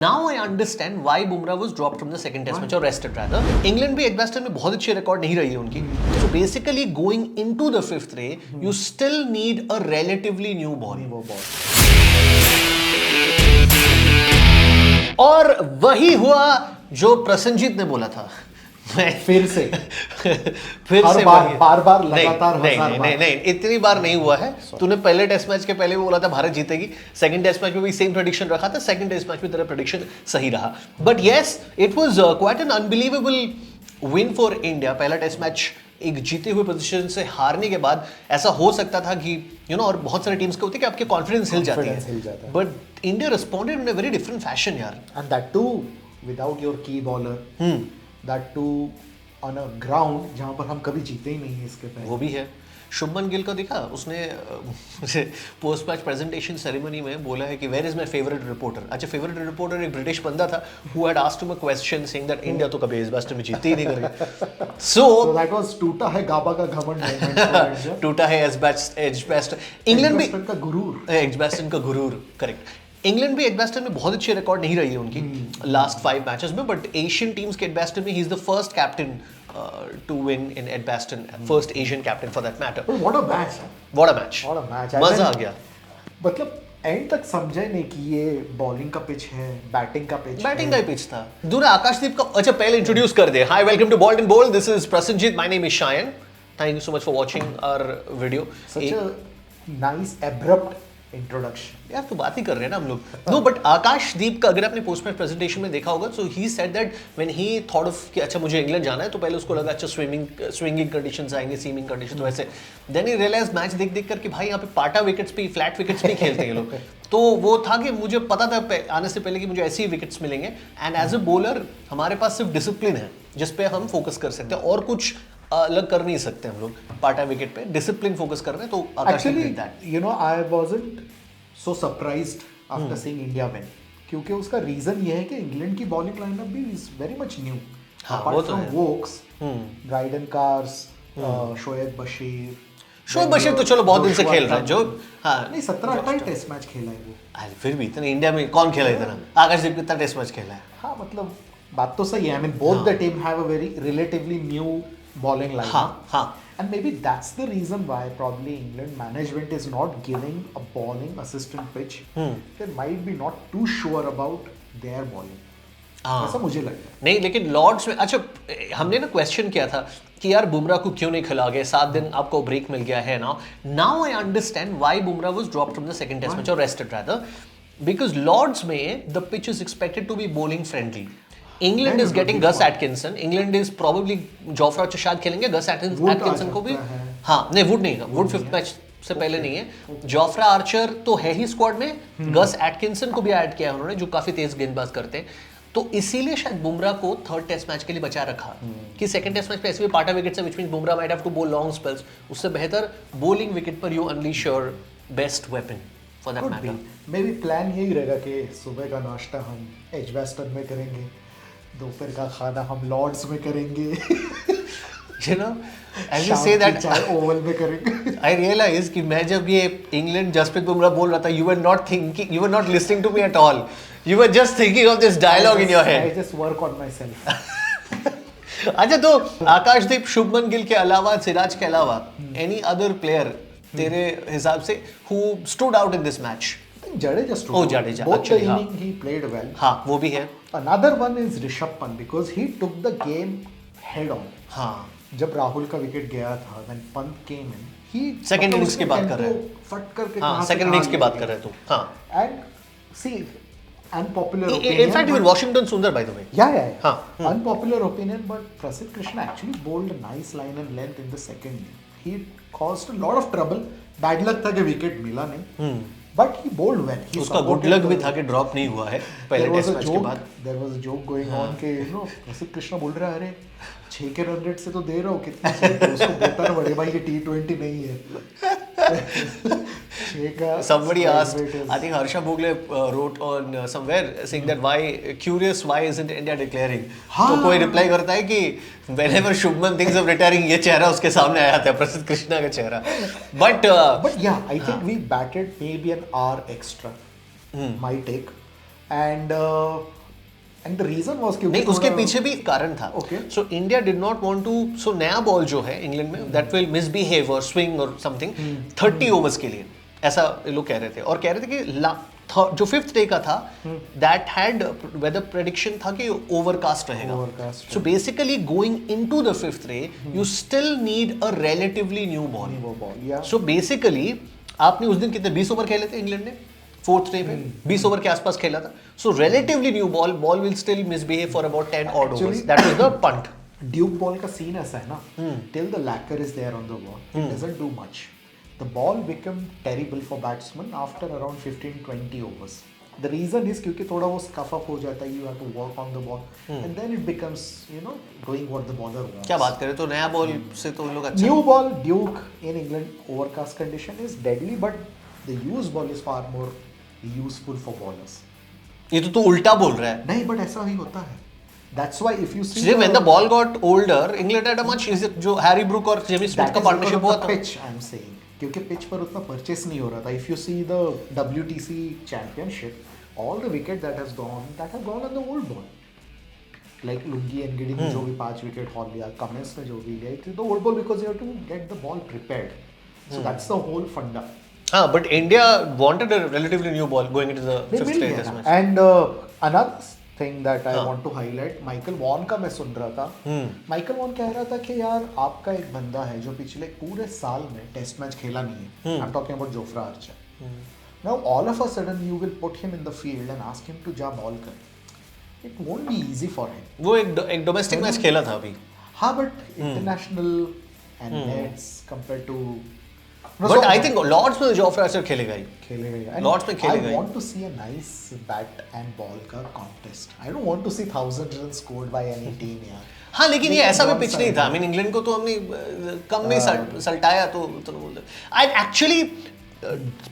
Now I understand why Bumrah was dropped from the second test match or rested rather. England भी एडबेस्टन में बहुत अच्छी record नहीं रही है उनकी. So basically going into the fifth day, you still need a relatively new ball. और वही हुआ जो प्रसन्नजीत ने बोला था. फिर से बार लगातार नहीं इतनी बार नहीं हुआ है. तूने पहले टेस्ट मैच के पहले भी बोला था भारत जीतेगी, सेकंड टेस्ट मैच में भी सेम प्रेडिक्शन रखा था, सेकंड टेस्ट मैच में तेरा प्रेडिक्शन सही रहा. But yes, it was quite an unbelievable win for India. पहला टेस्ट मैच एक जीते हुए पोजीशन से हारने के बाद ऐसा हो सकता था कि और बहुत सारे टीम्स के होते हैं कि आपके कॉन्फिडेंस हिल जाती है. But India responded in a very different fashion यार. And that too without your key bowler, that too on a ground जहाँ पर हम कभी जीते ही नहीं है इसके पहले. वो भी है. शुभमन गिल का देखा उसने पोस्ट मैच प्रेजेंटेशन सेरेमनी में बोला है कि where is my favourite reporter. अच्छा, फेवरेट रिपोर्टर एक ब्रिटिश बंदा था who had asked him a question saying that India तो कभी एजबेस्टन में जीती ही नहीं करेगी. So that was टूटा है गाबा का घमंड. टूटा है एजबेस्टन. इंग्लैंड भी का गुरूर, एजबेस्टन का गुरूर, करेक्ट. इंग्लैंड भी एडबेस्टन में बहुत अच्छी रिकॉर्ड नहीं रही है उनकी लास्ट 5 मैचेस में. बट एशियन टीम्स के एडबेस्टन में ही is the first captain to win in Edgbaston, first Asian captain for that matter. What a match, what a match, मजा आ गया. मतलब एंड तक समझे नहीं कि ये बॉलिंग का पिच है, बैटिंग का पिच का ही पिच था. दूर आकाशदीप का. अच्छा, पहले इंट्रोड्यूस कर दे. Hi, welcome to bald and bold. This is Prasanjit. My name is Shayan. Thank you so much for watching our video. Such a nice abrupt introduction. यार तो बात ही कर रहे हैं ना हम लोग. नो, बट आकाशदीप का अगर आपने पोस्ट मैच प्रेजेंटेशन में देखा होगा, so he said that when he thought of कि अच्छा मुझे इंग्लैंड जाना है, तो पहले उसको लगा अच्छा स्विंगिंग कंडीशंस आएंगे, सीमिंग कंडीशन, तो वैसे देन ही रियलाइज मैच देख देख कर कि भाई यहाँ पे पाटा विकेट्स पे, फ्लैट विकेट्स पे खेलते हैं लोग. तो वो था कि मुझे पता था आने से पहले कि मुझे ऐसे ही विकेट्स मिलेंगे. एंड एज अ बॉलर हमारे पास सिर्फ डिसिप्लिन है जिस पे हम फोकस कर सकते हैं, और कुछ अलग कर नहीं सकते हम लोग. पाटा विकेट पे डिसिप्लिन फोकस कर रहे हैं. तो actually I wasn't so surprised after seeing India win, क्योंकि उसका रीजन ये है कि इंग्लैंड की बॉलिंग लाइनअप भी इज वेरी मच न्यू. वो तो है. Woakes, Brydon Carse, Shoaib Bashir तो चलो बहुत दिन से खेल रहा है जो. हाँ, नहीं 17-18 टेस्ट मैच खेला है वो. अरे फिर भी इतना इंडिया में कौन खेला इतना? आकाशदीप कितना टेस्ट मैच खेला है? हाँ, मतलब बात तो सही है. I mean both the team have a very relatively new bowling lineup. हाँ. And maybe that's the reason why probably England management is not giving a bowling assistant pitch. They might be not too sure about their bowling. ऐसा मुझे लगता है. नहीं, लेकिन Lord's में अच्छा हमने ना क्वेश्चन किया था कि यार बुमराह को क्यों नहीं खिला गए, 7 दिन आपको ब्रेक मिल गया है. Now I understand why Bumrah was dropped from the second test match और रेस्टेड रादर, बिकॉज लॉर्ड्स में the pitch is expected to be bowling friendly. England is getting Gus Atkinson. England is probably Jofra शायद खेलेंगे. Gus Atkinson को भी हाँ, नहीं would नहीं है. वुड 5th मैच से पहले नहीं है. जोफ्रा आर्चर तो है ही स्क्वाड में. Gus Atkinson को भी ऐड किया है उन्होंने, जो काफी तेज गेंदबाज करते हैं. तो इसीलिए शायद बुमराह को 3rd टेस्ट मैच के लिए बचा रखा कि सेकंड टेस्ट मैच पे ऐसे भी पाटा विकेट से, which means Bumrah might have to bowl long spells. उससे बेहतर बॉलिंग विकेट पर you unleash your best weapon for that matter. Maybe plan यही रहेगा कि सुबह का नाश्ता हम एजबेस्टन में करेंगे, दोपहर का खाना हम लॉर्ड्स में करेंगे. You know, as you say that, Oval में करेंगे. I realize कि मैं जब ये इंग्लैंड जसप्रीत बुमराह बोल रहा था, you were not thinking, you were not listening to me at all. You were just thinking of this dialogue in your head. I just work on myself. अच्छा, तो आकाशदीप, शुभमन गिल के अलावा, सिराज के अलावा, any other player तेरे हिसाब से who stood out in this match? Jadeja stood out. Jadeja. Both the inning he played well. हाँ, वो भी है. Another one is Rishabh Pant because he took the game head on. हाँ. जब राहुल का विकेट गया था, when Pant came in, he second innings की बात कर रहे हैं. फट करके हाँ, सेकंड इनिंग्स की बात कर रहे हैं तू. हाँ. And see, unpopular opinion. In fact, even Washington Sundar, by the way. Yeah. हाँ. Unpopular opinion, but Prasidh Krishna actually bowled a nice line and length in the second inning. He caused a lot of trouble. Bad luck था कि wicket मिला नहीं. But he bowled well. उसका good luck भी था कि drop नहीं हुआ है पहले टेस्ट मैच के बाद. There was a joke going on कि प्रसिद्ध कृष्णा बोल रहा है, अरे 6 के रन रेट से तो दे रहा हूँ, कितना उसको बोलता है बड़े भाई कि T20 नहीं है. Somebody asked, I think Harsha Bhogle wrote on somewhere saying that curious why isn't India declaring. तो कोई रिप्लाई करता है कि whenever Shubman thinks of retiring, ये चेहरा उसके सामने आया था, प्रसिद्ध कृष्णा का चेहरा. But yeah, I think we batted maybe an hour extra. My take. and the reason was क्योंकि नहीं, उसके थोड़ा- पीछे भी कारण था. Okay. So India did not want to, so नया बॉल जो है इंग्लैंड में that will misbehave or swing or something 30 overs के लिए, ऐसा लोग कह रहे थे. और कह रहे थे कि जो फिफ्थ डे का था that had weather prediction था कि ओवरकास्ट रहेगा. Overcast, So basically going into the fifth day you still need a relatively new ball. वो ball, yeah. So basically आपने उस दिन कितने 20 ओवर खेले थे इंग्लैंड ने फोर्थ डे पे 20 ओवर के आसपास खेला था. So relatively new ball will still misbehave for about 10 odd overs. That was the punt. Duke ball का सीन ऐसा है ना, till the lacquer is there on the ball, it doesn't do much. The ball become terrible for batsmen after around 15-20 overs. The reason is क्योंकि थोड़ा वो scuff up हो जाता है, you have to work on the ball, and then it becomes, doing what the bowler wants. क्या बात करें, तो नया बॉल से तो लोग अच्छा. New ball, Duke in England overcast condition is deadly, but the used ball is far more useful for bowlers. ये तो तू उल्टा बोल रहा है. नहीं, but ऐसा ही होता है. That's why if you see See, when the ball got older, England had a much easier, जो हैरी ब्रूक और जेमी स्मिथ का पार्टनरशिप हुआ था. पिच आई एम सेइंग, क्योंकि पिच पर उतना परचेस नहीं हो रहा था. If you see the WTC championship, all the wicket that have gone on the old ball. Like Lungi Ngidi ने जो भी 5 विकेट हॉल लिया, कमिंस ने जो भी लिया, it is the old ball because you have to get the ball prepared. So that's the whole फंडा. हाँ, but India wanted a relatively new ball going into the They fifth will day get test that. match. And another thing that I हाँ. want to highlight, Michael Vaughan का मैं सुन रहा था. Michael Vaughan कह रहा था कि यार आपका एक बंदा है जो पिछले पूरे साल में टेस्ट मैच खेला नहीं है. I am talking about Jofra Archer. Now all of a sudden you will put him in the field and ask him to जा बॉल कर. It won't be easy for him. वो एक डोमेस्टिक मैच खेला था अभी. हाँ, but international and nets compare to. But I think Lords में Jofra Archer खेलेगा ही. खेलेगा. Lords में खेलेगा I he. want to see a nice bat and ball का contest. I don't want to see 1000 runs scored by any team यार. हाँ, लेकिन ये ऐसा भी पिच नहीं था. I I mean इंग्लैंड को तो हमने कम में सल्टाया तो बोलते. I actually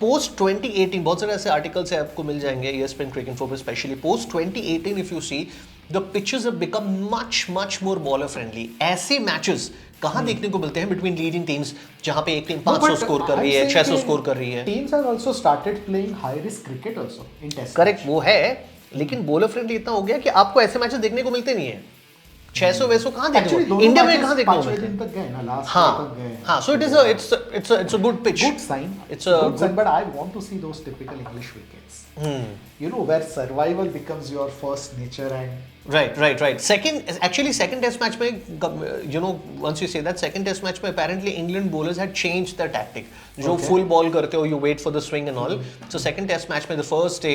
post 2018 बहुत सारे ऐसे आर्टिकल्स है, आपको मिल जाएंगे ESPN Cricket Info पे specially. Post 2018 if you see the pitches have become much more bowler friendly. ऐसे मैचेस कहाँ देखने को मिलते हैं बिटवीन लीडिंग टीम्स जहाँ पे एक टीम 500 स्कोर कर रही है, 600 स्कोर कर रही है. Teams have also started playing high risk cricket also in test. Correct, वो है, लेकिन बॉलर फ्रेंडली इतना हो गया कि आपको ऐसे मैचेस देखने को मिलते नहीं है. 600 वैसो कहाँ देखने को, इंडिया में कहाँ देखने को मिलते हैं. तक गए ना, लास्ट हाँ तक गए. हाँ, so it's a good pitch. Good sign. It's a good sign, but I want to see those typical English wickets. Where survival becomes your first nature and. Right. Second test match में, once you say that, second test match में apparently England bowlers had changed their tactic. जो full ball करते हो, you wait for the swing and all. So second test match में the first day,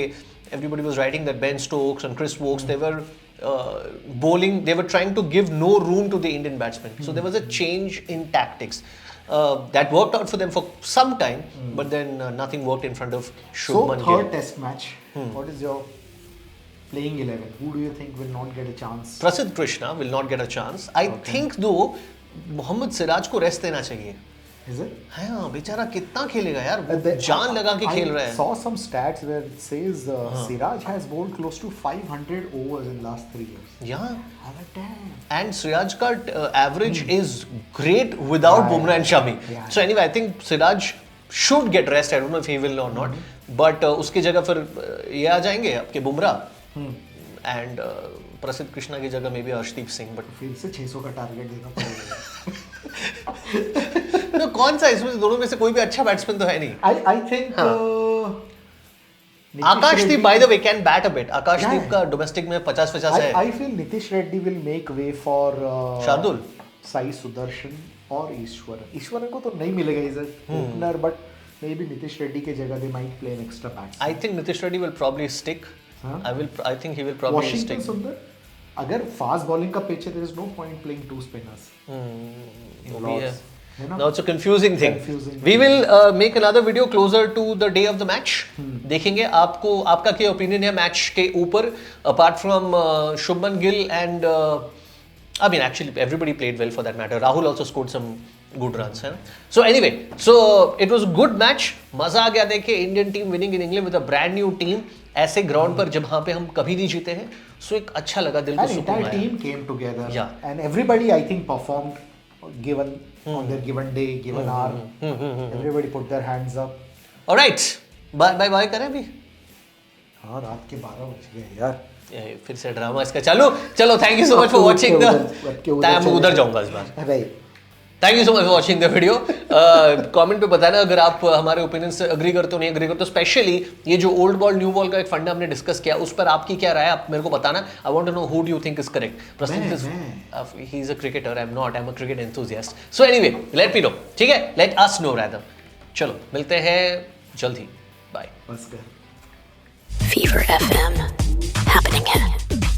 everybody was writing that Ben Stokes and Chris Woakes, they were bowling, they were trying to give no room to the Indian batsmen. So there was a change in tactics. That worked out for them for some time, but then nothing worked in front of Shubman So Gill. third test match, what is your playing 11? Who do you think will not get a chance? Prasidh Krishna will not get a chance. I think though Mohammad Siraj को rest देना चाहिए. Is it? हाँ, बेचारा कितना खेलेगा यार, वो जान लगा के खेल रहा I है. saw some stats where it says Siraj has bowled close to 500 overs in last 3 years. Yeah. I'm like, damn. And Siraj का average is great without Bumrah and Shami. Yeah. So anyway, I think Siraj should get rest. I don't know if he will or not. But उसकी जगह फिर ये आ जाएंगे आपके Bumrah and प्रसिद्ध कृष्णा की जगह में भी अर्शदीप सिंह. बट फिर से 600 का टारगेट देना पड़ेगा. तो कौन सा इसमें दोनों में से कोई भी अच्छा बैट्समैन तो है नहीं. I think Akashdeep by the way can bat a bit. आकाशदीप का डोमेस्टिक में 50-50 है. I feel Nitish Reddy will make way for Shardul, Sai Sudarshan और ईश्वरन को तो नहीं मिलेगा is opener, but may be Nitish Reddy के जगह they might play an extra batsman. I think Nitish Reddy will probably stick. हाँ? I think he will probably Washington stick. सुंदर, अगर फास्ट बॉलिंग का पिच है, there is no point playing two spinners. वो भी है. है ना? Now it's a confusing thing. Confusing. We will make another video closer to the day of the match. देखेंगे आपका क्या ओपिनियन है मैच के ऊपर, apart from Shubman Gill and I mean actually everybody played well for that matter. Rahul also scored some good runs, है ना? So anyway, it was a good match. मजा आ गया देख के Indian team winning in England with a brand new team. ऐसे ground पर जहाँ पे हम कभी नहीं जीते हैं, सो एक अच्छा लगा, दिल को An सुकून entire आया. team came together. Yeah. And everybody I think performed given on their given day, given hour. Everybody put their hands up. Alright, bye करें अभी. हाँ रात के 12 बज गए यार। ये फिर से ड्रामा इसका चालू। चलो thank you so much for watching the, मैं उधर जाऊंगा इस बार। Right, thank you so much for watching the video. Comment पे बताना अगर आप हमारे ओपिनियन से अग्री करते हो नहीं अग्री करते हो, स्पेशली ये जो ओल्ड बॉल न्यू बॉल का एक फंडा हमने डिस्कस किया उस पर आपकी क्या राय है, आप मेरे को बताना। I want to know who do you think is correct. प्रस्तुत he is a cricketer, I am not, I am a cricket enthusiast. So anyway let me know, ठीक है, लेट अस नो रादर। चलो मिलते हैं जल्द ही, bye. बस कर। Fever FM happening here.